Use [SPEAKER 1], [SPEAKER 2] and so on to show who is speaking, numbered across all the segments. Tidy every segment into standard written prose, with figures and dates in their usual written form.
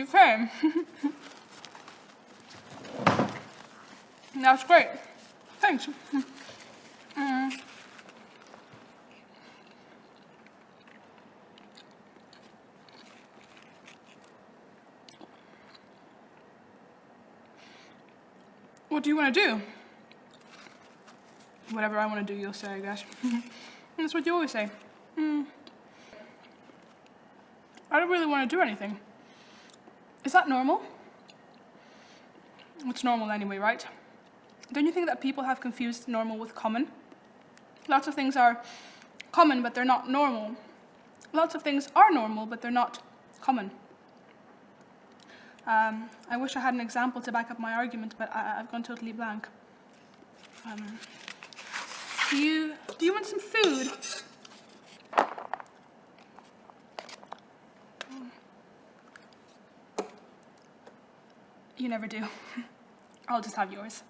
[SPEAKER 1] You came. That's great. Thanks. What do you want to do? Whatever I want to do, you'll say, I guess. That's what you always say. I don't really want to do anything. Is that normal? It's normal anyway, right? Don't you think that people have confused normal with common? Lots of things are common, but they're not normal. Lots of things are normal, but they're not common. I wish I had an example to back up my argument, but I've gone totally blank. Do you want some food? You never do. I'll just have yours.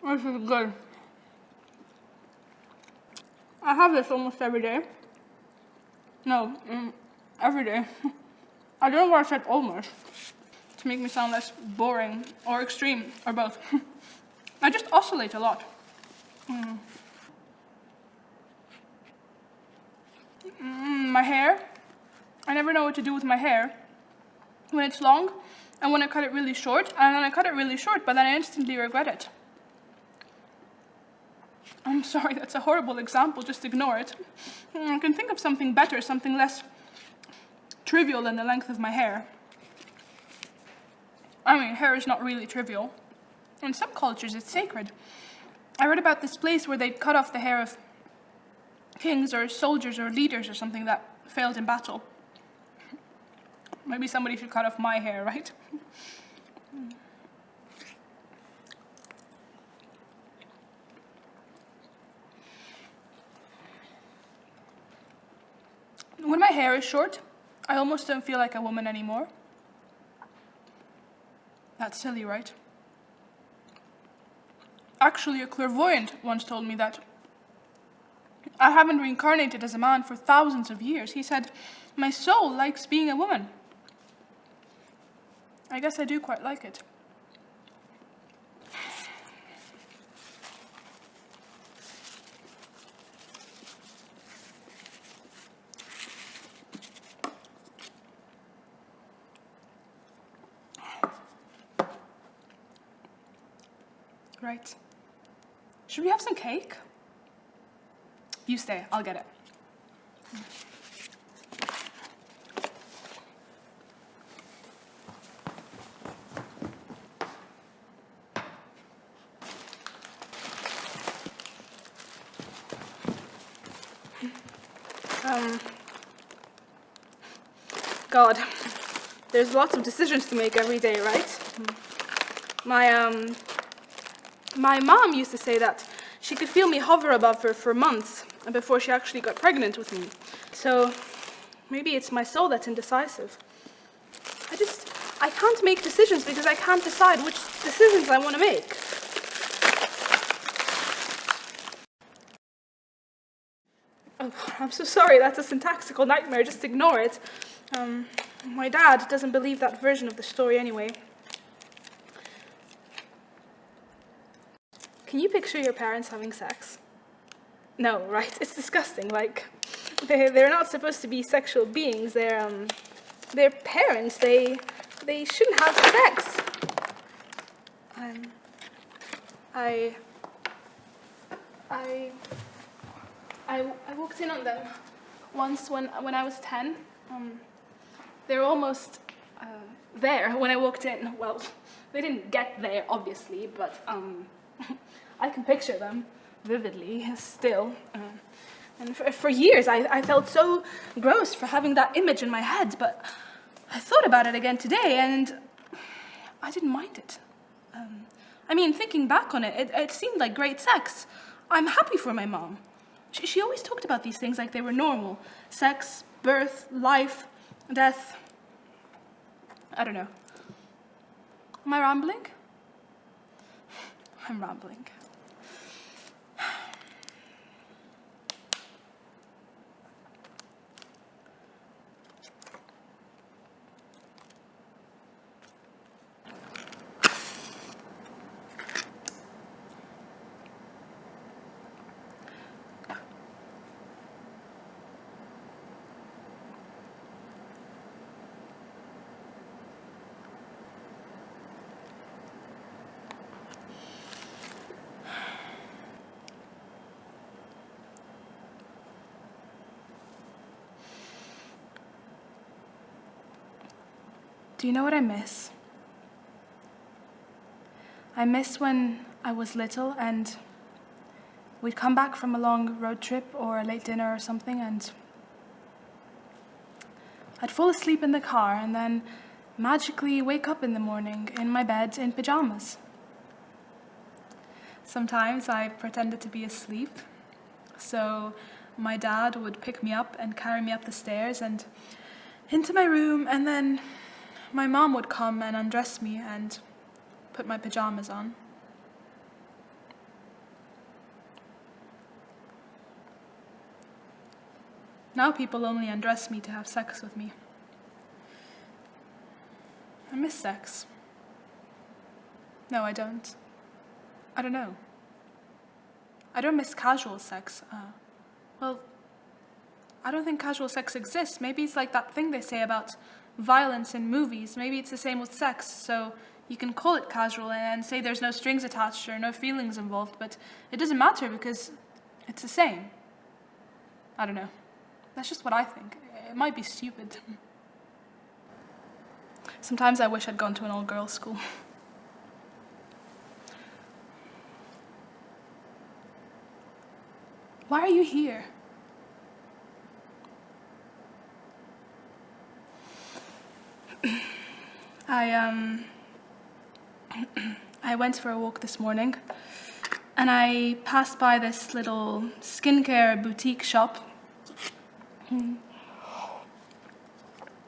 [SPEAKER 1] This is good. I have this almost every day. No, every day. I don't know why I said almost. To make me sound less boring or extreme or both. I just oscillate a lot. My hair. I never know what to do with my hair when it's long and when I cut it really short, and then I cut it really short, but then I instantly regret it. I'm sorry, that's a horrible example, just ignore it. I can think of something better, something less trivial than the length of my hair. I mean, hair is not really trivial. In some cultures, it's sacred. I read about this place where they'd cut off the hair of kings or soldiers or leaders or something that failed in battle. Maybe somebody should cut off my hair, right? When my hair is short, I almost don't feel like a woman anymore. That's silly, right? Actually, a clairvoyant once told me that I haven't reincarnated as a man for thousands of years. He said, my soul likes being a woman. I guess I do quite like it. Right. Should we have some cake? You stay, I'll get it. God, there's lots of decisions to make every day, right? My mom used to say that she could feel me hover above her for months before she actually got pregnant with me. So maybe it's my soul that's indecisive. I can't make decisions because I can't decide which decisions I want to make. Oh, I'm so sorry, that's a syntactical nightmare, just ignore it. My dad doesn't believe that version of the story anyway. Can you picture your parents having sex? No, right? It's disgusting. Like, they're not supposed to be sexual beings. They're parents. They shouldn't have sex. I walked in on them once when I was 10. They were almost there when I walked in. Well, they didn't get there, obviously, but I can picture them vividly still. And for years, I felt so gross for having that image in my head, but I thought about it again today, and I didn't mind it. I mean, thinking back on it, it seemed like great sex. I'm happy for my mom. She always talked about these things like they were normal. Sex, birth, life, death. I don't know. Am I rambling? I'm rambling. Do you know what I miss? I miss when I was little and we'd come back from a long road trip or a late dinner or something, and I'd fall asleep in the car and then magically wake up in the morning in my bed in pajamas. Sometimes I pretended to be asleep, so my dad would pick me up and carry me up the stairs and into my room, and then my mom would come and undress me and put my pajamas on. Now people only undress me to have sex with me. I miss sex. No, I don't. I don't know. I don't miss casual sex. Well, I don't think casual sex exists. Maybe it's like that thing they say about violence in movies. Maybe it's the same with sex, so you can call it casual and say there's no strings attached or no feelings involved, but it doesn't matter because it's the same. I don't know. That's just what I think. It might be stupid. Sometimes I wish I'd gone to an all-girls school. Why are you here? I went for a walk this morning and I passed by this little skincare boutique shop. And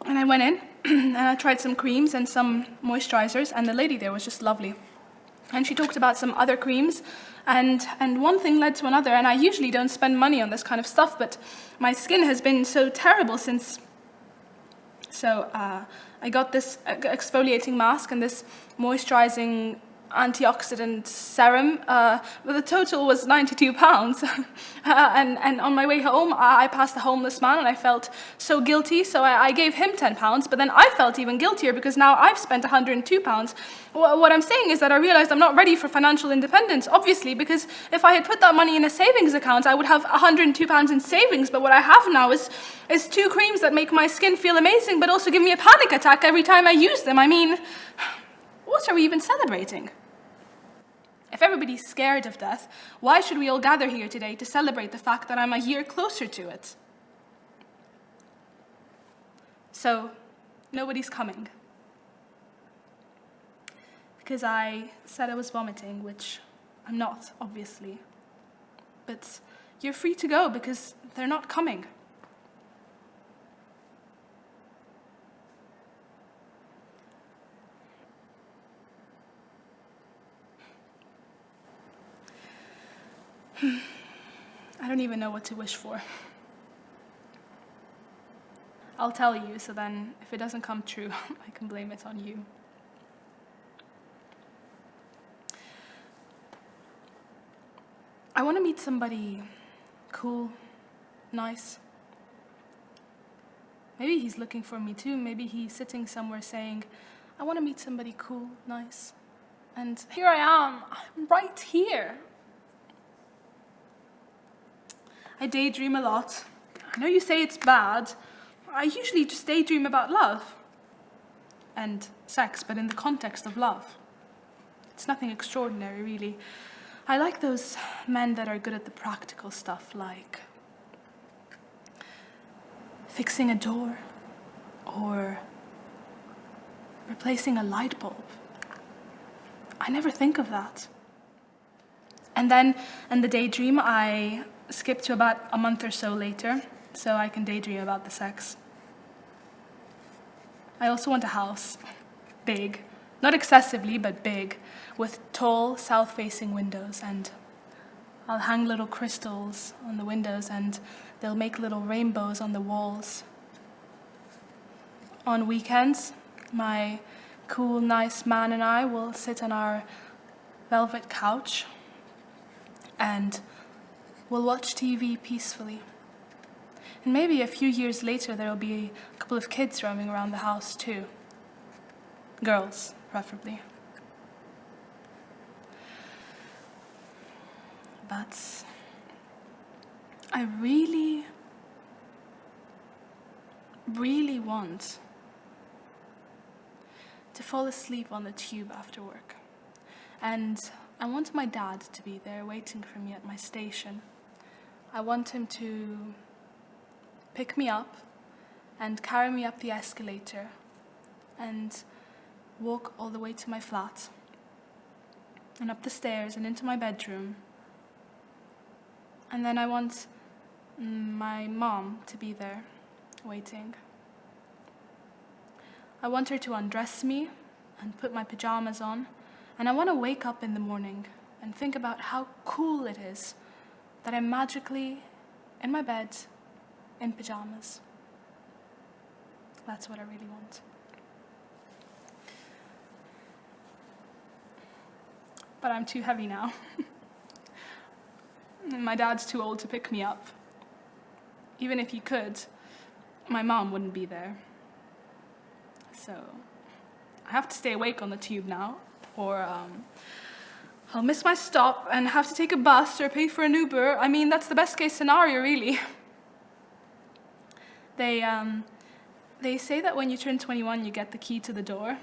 [SPEAKER 1] I went in and I tried some creams and some moisturizers, and the lady there was just lovely. And she talked about some other creams, and one thing led to another, and I usually don't spend money on this kind of stuff, but my skin has been so terrible since. So I got this exfoliating mask and this moisturizing antioxidant serum, but the total was £92. And on my way home, I passed a homeless man and I felt so guilty, so I gave him £10, but then I felt even guiltier because now I've spent £102. What I'm saying is that I realized I'm not ready for financial independence, obviously, because if I had put that money in a savings account, I would have £102 in savings, but what I have now is 2 creams that make my skin feel amazing, but also give me a panic attack every time I use them. I mean, what are we even celebrating? If everybody's scared of death, why should we all gather here today to celebrate the fact that I'm a year closer to it? So, nobody's coming. Because I said I was vomiting, which I'm not, obviously. But you're free to go because they're not coming. I don't even know what to wish for. I'll tell you, so then if it doesn't come true, I can blame it on you. I want to meet somebody cool, nice. Maybe he's looking for me too. Maybe he's sitting somewhere saying, I want to meet somebody cool, nice. And here I am, I'm right here. I daydream a lot. I know you say it's bad. I usually just daydream about love and sex, but in the context of love. It's nothing extraordinary, really. I like those men that are good at the practical stuff, like fixing a door or replacing a light bulb. I never think of that. And then in the daydream, I skip to about a month or so later, so I can daydream about the sex. I also want a house, big, Not excessively, but big, with tall, south-facing windows, and I'll hang little crystals on the windows, and they'll make little rainbows on the walls. On weekends, my cool, nice man and I will sit on our velvet couch, and we'll watch TV peacefully. And maybe a few years later, there'll be a couple of kids roaming around the house too. Girls, preferably. But I really, really want to fall asleep on the tube after work. And I want my dad to be there waiting for me at my station. I want him to pick me up and carry me up the escalator and walk all the way to my flat and up the stairs and into my bedroom. And then I want my mom to be there waiting. I want her to undress me and put my pajamas on, and I want to wake up in the morning and think about how cool it is that I'm magically in my bed in pajamas. That's what I really want. But I'm too heavy now. And my dad's too old to pick me up. Even if he could, my mom wouldn't be there. So I have to stay awake on the tube now, or I'll miss my stop and have to take a bus or pay for an Uber. I mean, that's the best case scenario, really. They say that when you turn 21, you get the key to the door.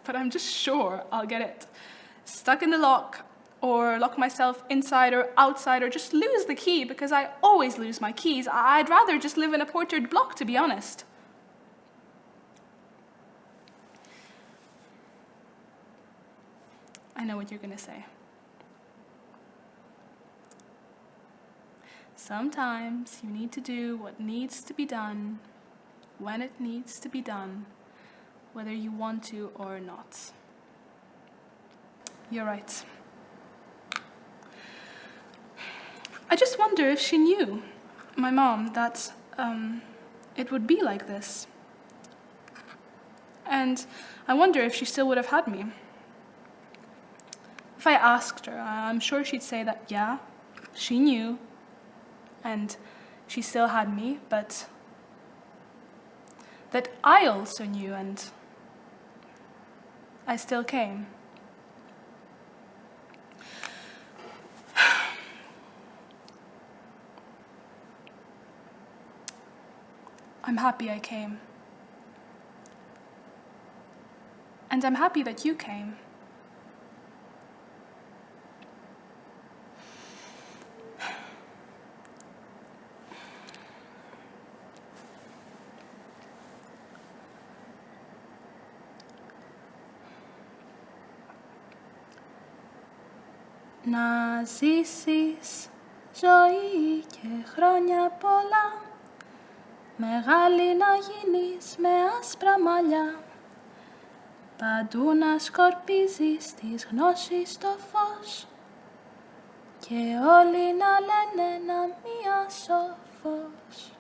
[SPEAKER 1] But I'm just sure I'll get it stuck in the lock, or lock myself inside or outside, or just lose the key, because I always lose my keys. I'd rather just live in a portered block, to be honest. I know what you're going to say. Sometimes you need to do what needs to be done, when it needs to be done, whether you want to or not. You're right. I just wonder if she knew, my mom, that it would be like this. And I wonder if she still would have had me. If I asked her, I'm sure she'd say that, yeah, she knew, and she still had me, but that I also knew, and I still came. I'm happy I came. And I'm happy that you came. Να ζήσεις ζωή και χρόνια πολλά, μεγάλη να γίνεις με άσπρα μαλλιά, παντού να σκορπίζεις της γνώσης το φως και όλοι να λένε να μία σοφός.